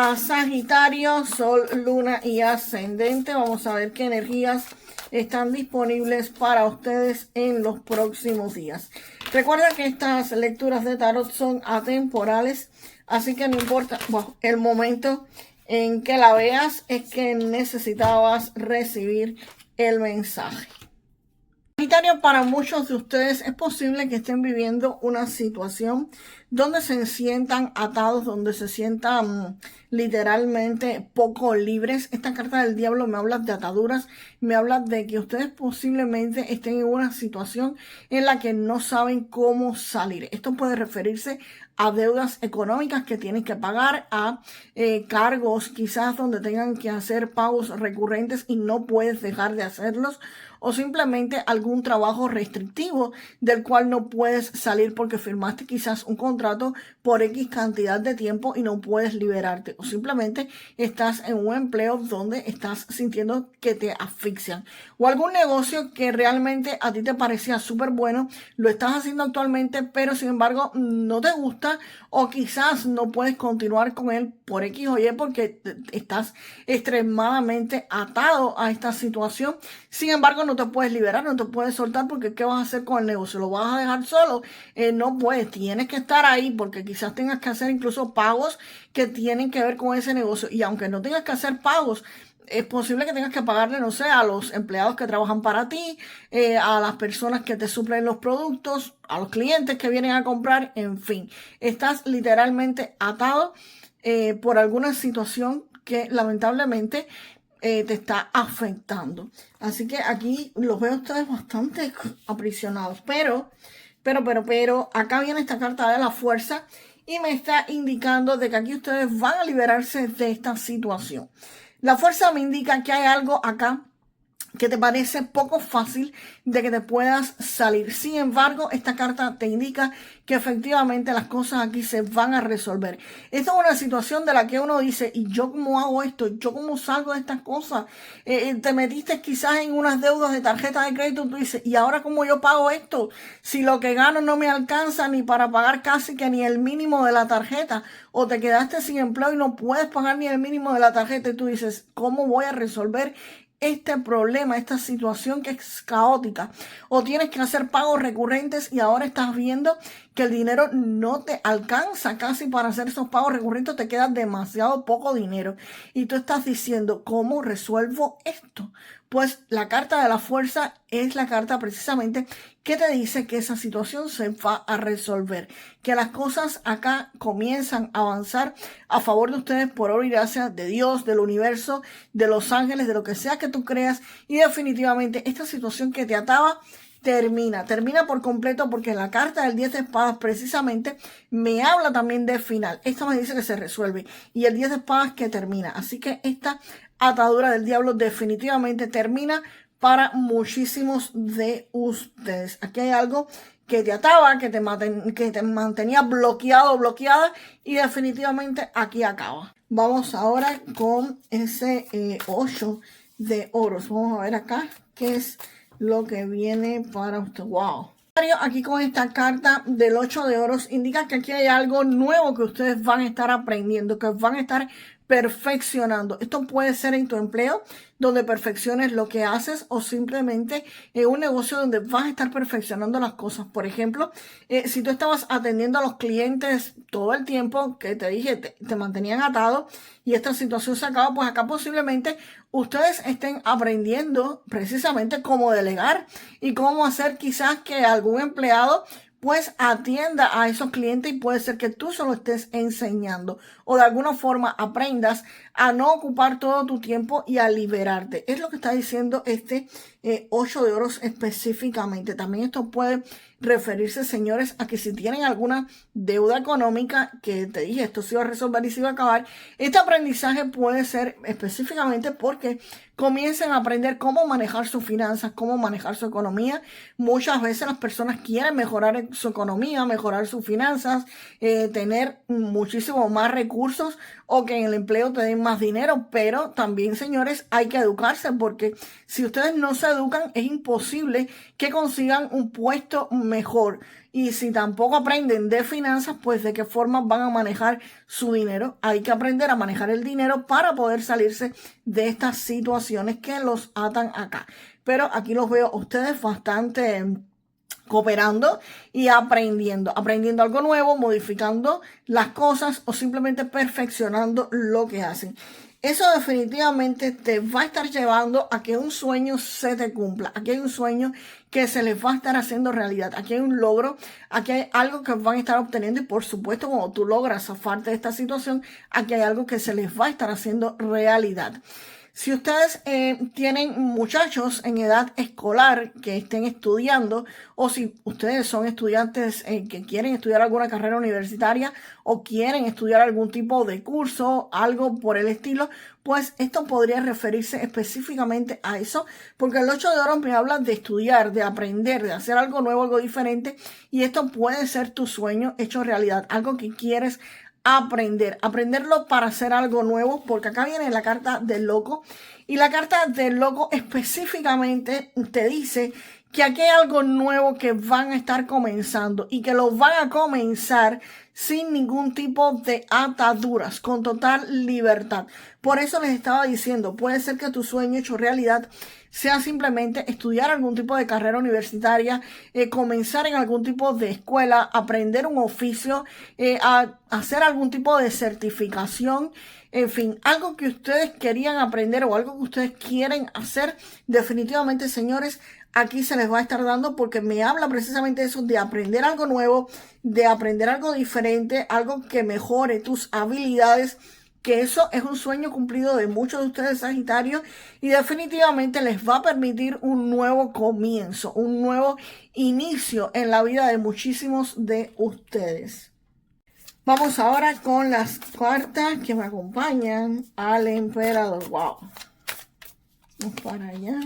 a Sagitario, Sol, Luna y Ascendente. Vamos a ver qué energías están disponibles para ustedes en los próximos días. Recuerda que estas lecturas de tarot son atemporales, así que no importa el momento en que la veas, es que necesitabas recibir el mensaje. Sagitario, para muchos de ustedes es posible que estén viviendo una situación donde se sientan atados, donde se sientan literalmente poco libres. Esta carta del diablo me habla de ataduras, me habla de que ustedes posiblemente estén en una situación en la que no saben cómo salir. Esto puede referirse a deudas económicas que tienen que pagar, a cargos quizás donde tengan que hacer pagos recurrentes y no puedes dejar de hacerlos, o simplemente algún trabajo restrictivo del cual no puedes salir porque firmaste quizás un contrato por X cantidad de tiempo y no puedes liberarte, o simplemente estás en un empleo donde estás sintiendo que te asfixian, o algún negocio que realmente a ti te parecía súper bueno, lo estás haciendo actualmente, pero sin embargo no te gusta, o quizás no puedes continuar con él por X o Y porque estás extremadamente atado a esta situación. Sin embargo, no te puedes liberar, no te puedes soltar, porque ¿qué vas a hacer con el negocio? ¿Lo vas a dejar solo? No puedes, tienes que estar ahí porque quizás tengas que hacer incluso pagos que tienen que ver con ese negocio, y aunque no tengas que hacer pagos, es posible que tengas que pagarle, no sé, a los empleados que trabajan para ti, a las personas que te suplen los productos, a los clientes que vienen a comprar, en fin. Estás literalmente atado por alguna situación que lamentablemente te está afectando. Así que aquí los veo ustedes bastante aprisionados. Pero, acá viene esta carta de la fuerza y me está indicando de que aquí ustedes van a liberarse de esta situación. La fuerza me indica que hay algo acá que te parece poco fácil de que te puedas salir. Sin embargo, esta carta te indica que efectivamente las cosas aquí se van a resolver. Esta es una situación de la que uno dice, ¿y yo cómo hago esto? ¿Yo cómo salgo de estas cosas? Te metiste quizás en unas deudas de tarjeta de crédito, tú dices, ¿y ahora cómo yo pago esto? Si lo que gano no me alcanza ni para pagar casi que ni el mínimo de la tarjeta, o te quedaste sin empleo y no puedes pagar ni el mínimo de la tarjeta, y tú dices, ¿cómo voy a resolver este problema, esta situación que es caótica? O tienes que hacer pagos recurrentes y ahora estás viendo que el dinero no te alcanza casi para hacer esos pagos recurrentes, te queda demasiado poco dinero y tú estás diciendo, ¿cómo resuelvo esto? Pues la carta de la fuerza es la carta precisamente que te dice que esa situación se va a resolver, que las cosas acá comienzan a avanzar a favor de ustedes por obra y gracia de Dios, del universo, de los ángeles, de lo que sea que tú creas, y definitivamente esta situación que te ataba termina por completo, porque la carta del 10 de espadas precisamente me habla también de final. Esta me dice que se resuelve y el 10 de espadas que termina. Así que esta atadura del diablo definitivamente termina para muchísimos de ustedes. Aquí hay algo que te ataba, que te mantenía bloqueado, bloqueada, y definitivamente aquí acaba. Vamos ahora con ese 8 de oros. Vamos a ver acá qué es lo que viene para usted. Wow. Aquí con esta carta del 8 de oros indica que aquí hay algo nuevo que ustedes van a estar aprendiendo, que van a estar perfeccionando. Esto puede ser en tu empleo, donde perfecciones lo que haces, o simplemente en un negocio donde vas a estar perfeccionando las cosas. Por ejemplo, si tú estabas atendiendo a los clientes todo el tiempo, que te dije, te mantenían atado, y esta situación se acaba, pues acá posiblemente ustedes estén aprendiendo precisamente cómo delegar y cómo hacer quizás que algún empleado pues atienda a esos clientes, y puede ser que tú se lo estés enseñando, o de alguna forma aprendas a no ocupar todo tu tiempo y a liberarte. Es lo que está diciendo este 8 de oros específicamente. También esto puede referirse, señores, a que si tienen alguna deuda económica, que te dije, esto se iba a resolver y se iba a acabar, este aprendizaje puede ser específicamente porque comiencen a aprender cómo manejar sus finanzas, cómo manejar su economía. Muchas veces las personas quieren mejorar su economía, mejorar sus finanzas, tener muchísimo más recursos, o que en el empleo te den más dinero. Pero también, señores, hay que educarse, porque si ustedes no se educan, es imposible que consigan un puesto mejor. Y si tampoco aprenden de finanzas, pues de qué forma van a manejar su dinero. Hay que aprender a manejar el dinero para poder salirse de estas situaciones que los atan acá. Pero aquí los veo a ustedes bastante cooperando y aprendiendo algo nuevo, modificando las cosas o simplemente perfeccionando lo que hacen. Eso definitivamente te va a estar llevando a que un sueño se te cumpla. Aquí hay un sueño que se les va a estar haciendo realidad. Aquí hay un logro, aquí hay algo que van a estar obteniendo y por supuesto cuando tú logras zafarte de esta situación, aquí hay algo que se les va a estar haciendo realidad. Si ustedes tienen muchachos en edad escolar que estén estudiando o si ustedes son estudiantes que quieren estudiar alguna carrera universitaria o quieren estudiar algún tipo de curso, algo por el estilo, pues esto podría referirse específicamente a eso, porque el 8 de oro me habla de estudiar, de aprender, de hacer algo nuevo, algo diferente, y esto puede ser tu sueño hecho realidad, algo que quieres aprenderlo para hacer algo nuevo, porque acá viene la carta del loco y la carta del loco específicamente te dice que aquí hay algo nuevo que van a estar comenzando y que lo van a comenzar sin ningún tipo de ataduras, con total libertad. Por eso les estaba diciendo, puede ser que tu sueño hecho realidad sea simplemente estudiar algún tipo de carrera universitaria, comenzar en algún tipo de escuela, aprender un oficio, hacer algún tipo de certificación, en fin, algo que ustedes querían aprender o algo que ustedes quieren hacer, definitivamente, señores, aquí se les va a estar dando porque me habla precisamente eso de aprender algo nuevo, de aprender algo diferente, algo que mejore tus habilidades, que eso es un sueño cumplido de muchos de ustedes, Sagitario, y definitivamente les va a permitir un nuevo comienzo, un nuevo inicio en la vida de muchísimos de ustedes. Vamos ahora con las cartas que me acompañan al emperador. Wow. Vamos para allá.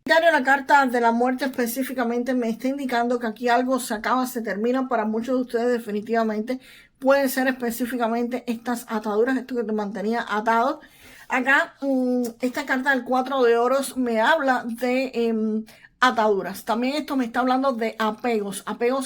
La carta de la muerte específicamente me está indicando que aquí algo se acaba, se termina para muchos de ustedes definitivamente. Pueden ser específicamente estas ataduras, esto que te mantenía atado. Acá, esta carta del 4 de oros me habla de ataduras. También esto me está hablando de apegos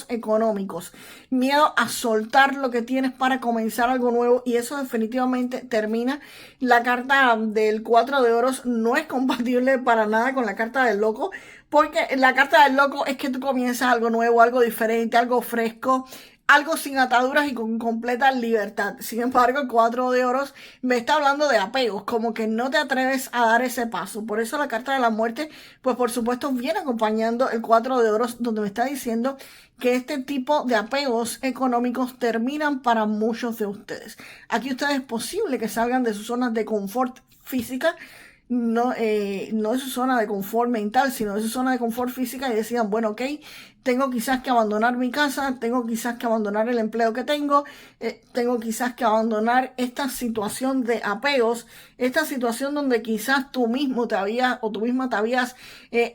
económicos. Miedo a soltar lo que tienes para comenzar algo nuevo y eso definitivamente termina. La carta del 4 de oros no es compatible para nada con la carta del loco, porque la carta del loco es que tú comienzas algo nuevo, algo diferente, algo fresco, algo sin ataduras y con completa libertad. Sin embargo, el 4 de oros me está hablando de apegos, como que no te atreves a dar ese paso. Por eso la carta de la muerte, pues por supuesto viene acompañando el 4 de oros, donde me está diciendo que este tipo de apegos económicos terminan para muchos de ustedes. Aquí ustedes es posible que salgan de sus zonas de confort física, no de su zona de confort mental, sino de su zona de confort física y decían, bueno, ok, tengo quizás que abandonar mi casa, tengo quizás que abandonar el empleo que tengo quizás que abandonar esta situación de apegos, esta situación donde quizás tú mismo te habías o tú misma te habías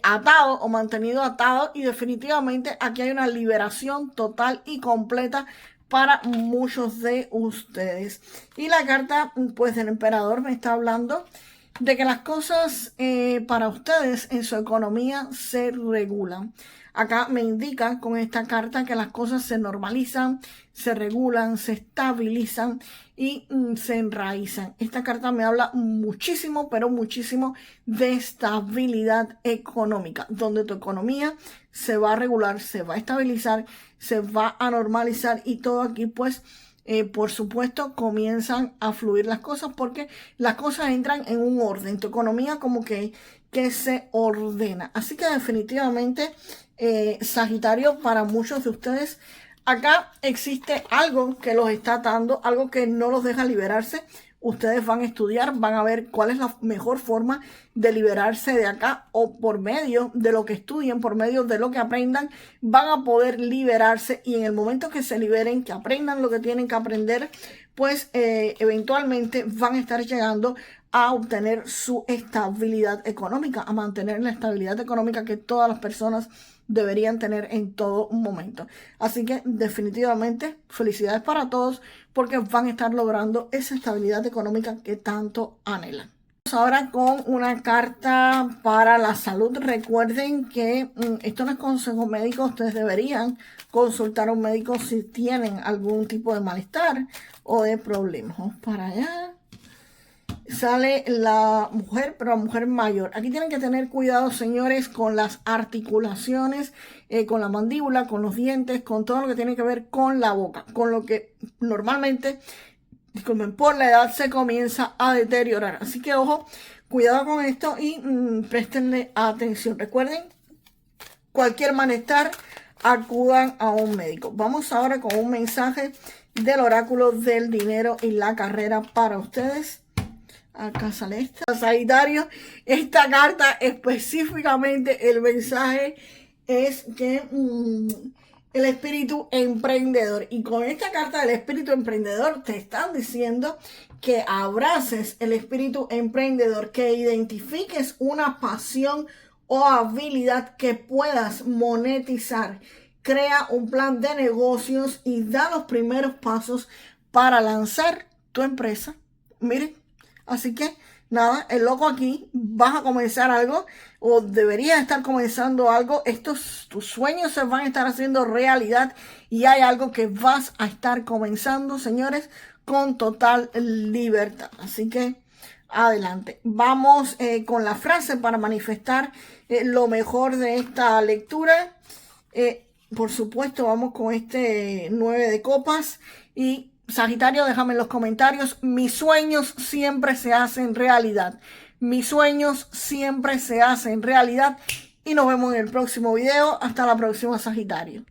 atado o mantenido atado y definitivamente aquí hay una liberación total y completa para muchos de ustedes. Y la carta pues del emperador me está hablando de que las cosas para ustedes en su economía se regulan. Acá me indica con esta carta que las cosas se normalizan, se regulan, se estabilizan y se enraizan. Esta carta me habla muchísimo, pero muchísimo de estabilidad económica, donde tu economía se va a regular, se va a estabilizar, se va a normalizar y todo aquí pues por supuesto comienzan a fluir las cosas porque las cosas entran en un orden, tu economía como que se ordena. Así que definitivamente Sagitario, para muchos de ustedes acá existe algo que los está atando, algo que no los deja liberarse. Ustedes van a estudiar, van a ver cuál es la mejor forma de liberarse de acá o por medio de lo que estudien, por medio de lo que aprendan, van a poder liberarse y en el momento que se liberen, que aprendan lo que tienen que aprender, pues eventualmente van a estar llegando a obtener su estabilidad económica, a mantener la estabilidad económica que todas las personas deberían tener en todo momento. Así que definitivamente felicidades para todos porque van a estar logrando esa estabilidad económica que tanto anhelan. vamos ahora con una carta para la salud. Recuerden que esto no es consejo médico. Ustedes deberían consultar a un médico si tienen algún tipo de malestar o de problemas. Vamos para allá. Sale la mujer, pero la mujer mayor. Aquí tienen que tener cuidado, señores, con las articulaciones, con la mandíbula, con los dientes, con todo lo que tiene que ver con la boca, con lo que normalmente, disculpen, por la edad se comienza a deteriorar. Así que ojo, cuidado con esto y préstenle atención. Recuerden, cualquier malestar, acudan a un médico. Vamos ahora con un mensaje del oráculo del dinero y la carrera para ustedes. Acá sale esta, Sagitario. Esta carta específicamente, el mensaje es que el espíritu emprendedor. Y con esta carta del espíritu emprendedor te están diciendo que abraces el espíritu emprendedor, que identifiques una pasión o habilidad que puedas monetizar. Crea un plan de negocios y da los primeros pasos para lanzar tu empresa. Miren. Así que, nada, el loco aquí, vas a comenzar algo o deberías estar comenzando algo. Tus sueños se van a estar haciendo realidad y hay algo que vas a estar comenzando, señores, con total libertad. Así que, adelante. Vamos con la frase para manifestar lo mejor de esta lectura. Por supuesto, vamos con este 9 de copas y Sagitario, déjame en los comentarios, mis sueños siempre se hacen realidad. Mis sueños siempre se hacen realidad. Y nos vemos en el próximo video. Hasta la próxima, Sagitario.